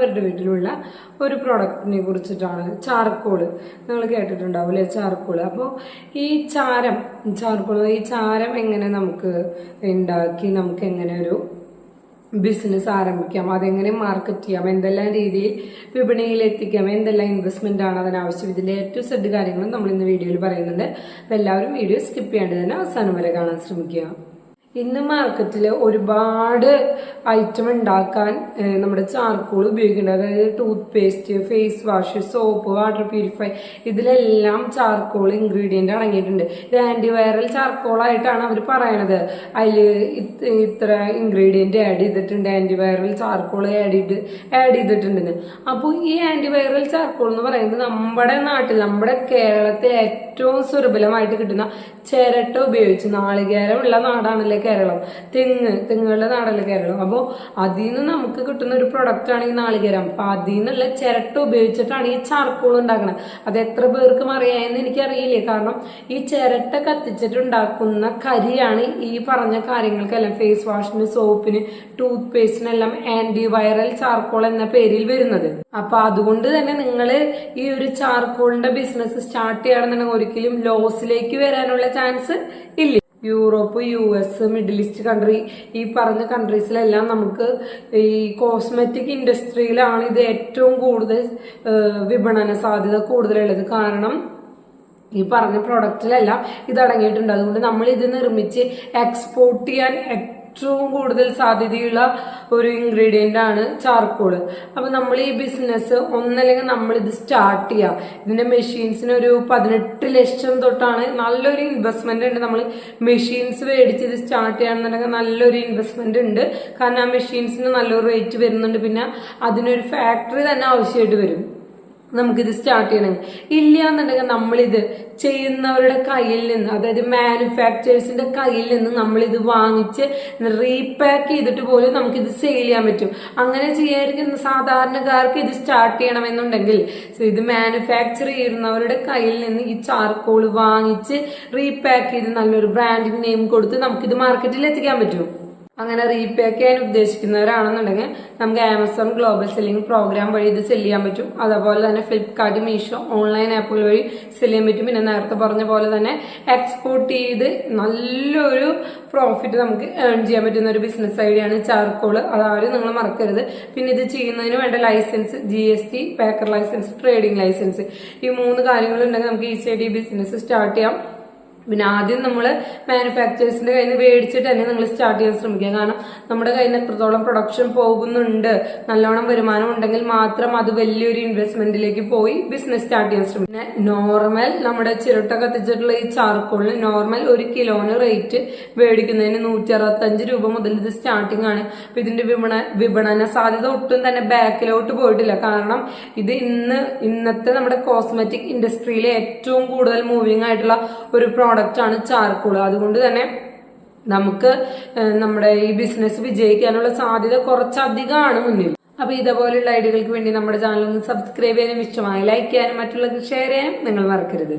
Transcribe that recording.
അവരുടെ വീട്ടിലുള്ള ഒരു പ്രൊഡക്റ്റിനെ കുറിച്ചിട്ടാണ്. ചാർക്കോള് നിങ്ങൾ കേട്ടിട്ടുണ്ടാവില്ലേ, ചാർക്കോള്. അപ്പോൾ ഈ ചാരം എങ്ങനെ നമുക്ക് ഉണ്ടാക്കി നമുക്ക് എങ്ങനെ ഒരു ബിസിനസ് ആരംഭിക്കാം, അതെങ്ങനെ മാർക്കറ്റ് ചെയ്യാം, എന്തെല്ലാം രീതിയിൽ വിപണിയിൽ എത്തിക്കാം, എന്തെല്ലാം ഇൻവെസ്റ്റ്മെന്റ് ആണ് അതിനാവശ്യം, ഇതിന്റെ ഏറ്റവും സെഡ് കാര്യങ്ങളും നമ്മൾ ഇന്ന് വീഡിയോയിൽ പറയുന്നുണ്ട്. അപ്പൊ എല്ലാവരും വീഡിയോ സ്കിപ്പ് ചെയ്യാണ്ട് തന്നെ അവസാനം വരെ കാണാൻ ശ്രമിക്കുക. ഇന്ന് മാർക്കറ്റിൽ ഒരുപാട് ഐറ്റം ഉണ്ടാക്കാൻ നമ്മുടെ ചാർക്കോൾ ഉപയോഗിക്കുന്നുണ്ട്. അതായത് toothpaste, face wash, soap, water purify, ഇതിലെല്ലാം ചാർക്കോൾ ഇൻഗ്രീഡിയന്റ് അടങ്ങിയിട്ടുണ്ട്. ഇത് ആന്റിവൈറൽ ചാർക്കോൾ ആയിട്ടാണ് അവർ പറയണത്. അതിൽ ഇത്ര ഇൻഗ്രീഡിയന്റ് ആഡ് ചെയ്തിട്ടുണ്ട്, ആന്റിവൈറൽ ചാർക്കോൾ ആഡ് ചെയ്തിട്ടുണ്ടെന്ന്. അപ്പോൾ ഈ ആന്റിവൈറൽ ചാർക്കോൾ എന്ന് പറയുന്നത് നമ്മുടെ നാട്ടിൽ, നമ്മുടെ കേരളത്തിൽ ഏറ്റവും സുലഭമായിട്ട് കിട്ടുന്ന ചിരട്ട ഉപയോഗിച്ച്, നാളികേരമുള്ള നാടാണല്ലേ കേരളം, തെങ്ങുകളുടെ നാടല്ലേ കേരളം. അപ്പോൾ അതിൽ നിന്ന് നമുക്ക് കിട്ടുന്ന ഒരു പ്രൊഡക്റ്റ് ആണ് ഈ നാളികേരം. അപ്പൊ അതിൽ നിന്നുള്ള ചിരട്ട ഉപയോഗിച്ചിട്ടാണ് ഈ ചാർക്കോൾ ഉണ്ടാക്കുന്നത്. അത് എത്ര പേർക്കും അറിയാമെന്ന് എനിക്കറിയില്ലേ. കാരണം ഈ ചിരട്ട കത്തിച്ചിട്ടുണ്ടാക്കുന്ന കരിയാണ് ഈ പറഞ്ഞ കാര്യങ്ങൾക്കെല്ലാം, ഫേസ് വാഷിന്, സോപ്പിന്, ടൂത്ത് പേസ്റ്റിനെല്ലാം ആന്റിവൈറൽ ചാർക്കോൾ എന്ന പേരിൽ വരുന്നത്. അപ്പൊ അതുകൊണ്ട് തന്നെ നിങ്ങൾ ഈ ഒരു ചാർക്കോളിന്റെ ബിസിനസ് സ്റ്റാർട്ട് ചെയ്യണമെന്നുണ്ടെങ്കിൽ ഒരിക്കലും ലോസിലേക്ക് വരാനുള്ള ചാൻസ് ഇല്ല. Europe, US, middle east country, ഈ പറഞ്ഞ കൺട്രീസിലെല്ലാം നമുക്ക് ഈ കോസ്മെറ്റിക് ഇൻഡസ്ട്രിയിലാണ് ഇത് ഏറ്റവും കൂടുതൽ വിപണന സാധ്യത കൂടുതലുള്ളത്. കാരണം ഈ പറഞ്ഞ പ്രൊഡക്റ്റിലെല്ലാം ഇത് അടങ്ങിയിട്ടുണ്ട്. അതുകൊണ്ട് നമ്മൾ ഇത് നിർമ്മിച്ച് എക്സ്പോർട്ട് ചെയ്യാൻ ഏറ്റവും കൂടുതൽ സാധ്യതയുള്ള ഒരു ഇൻഗ്രീഡിയന്റ് ആണ് ചാർക്കോള്. അപ്പൊ നമ്മൾ ഈ ബിസിനസ് ഒന്നല്ലെങ്കിൽ നമ്മൾ ഇത് സ്റ്റാർട്ട് ചെയ്യാം. ഇതിന്റെ മെഷീൻസിന് ഒരു 18 ലക്ഷം തൊട്ടാണ്, നല്ലൊരു ഇൻവെസ്റ്റ്മെന്റ് ഉണ്ട്. നമ്മൾ മെഷീൻസ് മേടിച്ച് ഇത് സ്റ്റാർട്ട് ചെയ്യാന്നുണ്ടെങ്കിൽ നല്ലൊരു ഇൻവെസ്റ്റ്മെന്റ് ഉണ്ട്. കാരണം ആ മെഷീൻസിന് നല്ലൊരു റേറ്റ് വരുന്നുണ്ട്. പിന്നെ അതിനൊരു ഫാക്ടറി തന്നെ ആവശ്യമായിട്ട് വരും നമുക്കിത് സ്റ്റാർട്ട് ചെയ്യണമെങ്കിൽ. ഇല്ല എന്നുണ്ടെങ്കിൽ നമ്മളിത് ചെയ്യുന്നവരുടെ കയ്യിൽ നിന്ന്, അതായത് മാനുഫാക്ചേഴ്സിന്റെ കയ്യിൽ നിന്ന് നമ്മളിത് വാങ്ങിച്ച് റീപാക്ക് ചെയ്തിട്ട് പോലും നമുക്കിത് സെയിൽ ചെയ്യാൻ പറ്റും. അങ്ങനെ ചെയ്യാതിരിക്കുന്ന സാധാരണക്കാർക്ക് ഇത് സ്റ്റാർട്ട് ചെയ്യണമെന്നുണ്ടെങ്കിൽ ഇത് മാനുഫാക്ചർ ചെയ്യുന്നവരുടെ കയ്യിൽ നിന്ന് ഈ ചാർക്കോൾ വാങ്ങിച്ച് റീപാക്ക് ചെയ്ത് നല്ലൊരു ബ്രാൻഡിങ് നെയിം കൊടുത്ത് നമുക്കിത് മാർക്കറ്റിൽ എത്തിക്കാൻ പറ്റും. അങ്ങനെ റീപാക്ക് ചെയ്യാൻ ഉദ്ദേശിക്കുന്നവരാണെന്നുണ്ടെങ്കിൽ നമുക്ക് ആമസോൺ ഗ്ലോബൽ സെല്ലിംഗ് പ്രോഗ്രാം വഴി ഇത് സെല് ചെയ്യാൻ പറ്റും. അതുപോലെ തന്നെ ഫ്ലിപ്കാർട്ട്, മീഷോ, ഓൺലൈൻ ആപ്പുകൾ വഴി സെല് ചെയ്യാൻ പറ്റും. പിന്നെ നേരത്തെ പറഞ്ഞ പോലെ തന്നെ എക്സ്പോർട്ട് ചെയ്ത് നല്ലൊരു പ്രോഫിറ്റ് നമുക്ക് ഏൺ ചെയ്യാൻ പറ്റുന്ന ഒരു ബിസിനസ് ഐഡിയാണ് ചാർക്കോൾ. അതാരും നിങ്ങൾ മറക്കരുത്. പിന്നെ ഇത് ചെയ്യുന്നതിന് വേണ്ട licence, GST, packer licence, trading licence, ഈ 3 കാര്യങ്ങളുണ്ടെങ്കിൽ നമുക്ക് ഈസിയായിട്ട് ഈ ബിസിനസ് സ്റ്റാർട്ട് ചെയ്യാം. പിന്നെ ആദ്യം നമ്മൾ മാനുഫാക്ചേഴ്സിന്റെ കയ്യിൽ നിന്ന് മേടിച്ചിട്ട് തന്നെ നിങ്ങൾ സ്റ്റാർട്ട് ചെയ്യാൻ ശ്രമിക്കുക. കാരണം നമ്മുടെ കയ്യിൽ നിന്ന് എത്രത്തോളം പ്രൊഡക്ഷൻ പോകുന്നുണ്ട്, നല്ലോണം വരുമാനം ഉണ്ടെങ്കിൽ മാത്രം അത് വലിയൊരു ഇൻവെസ്റ്റ്മെന്റിലേക്ക് പോയി ബിസിനസ് സ്റ്റാർട്ട് ചെയ്യാൻ ശ്രമിക്കുക. പിന്നെ നോർമൽ നമ്മുടെ ചിരട്ട കത്തിച്ചിട്ടുള്ള ഈ ചാർക്കോളിന് നോർമൽ 1 കിലോന് റേറ്റ് മേടിക്കുന്നതിന് 165 രൂപ മുതൽ ഇത് സ്റ്റാർട്ടിംഗ് ആണ്. അപ്പൊ ഇതിന്റെ വിപണന സാധ്യത ഒട്ടും തന്നെ ബാക്കിലോട്ട് പോയിട്ടില്ല. കാരണം ഇത് ഇന്നത്തെ നമ്മുടെ കോസ്മെറ്റിക് ഇൻഡസ്ട്രിയിലെ ഏറ്റവും കൂടുതൽ മൂവിങ് ആയിട്ടുള്ള ഒരു പ്രോഡക്റ്റ് ആണ് ചാർക്കോൾ. അതുകൊണ്ട് തന്നെ നമുക്ക് നമ്മുടെ ഈ ബിസിനസ് വിജയിക്കാനുള്ള സാധ്യത കുറച്ചധികമാണ് മുന്നിൽ. അപ്പൊ ഇതേപോലെയുള്ള ഐഡിയകൾക്ക് വേണ്ടി നമ്മുടെ ചാനൽ ഒന്ന് സബ്സ്ക്രൈബ് ചെയ്യാനും ഇഷ്ടമായി ലൈക്ക് ചെയ്യാനും മറ്റുള്ളവർക്ക് ഷെയർ ചെയ്യാനും നിങ്ങൾ മറക്കരുത്.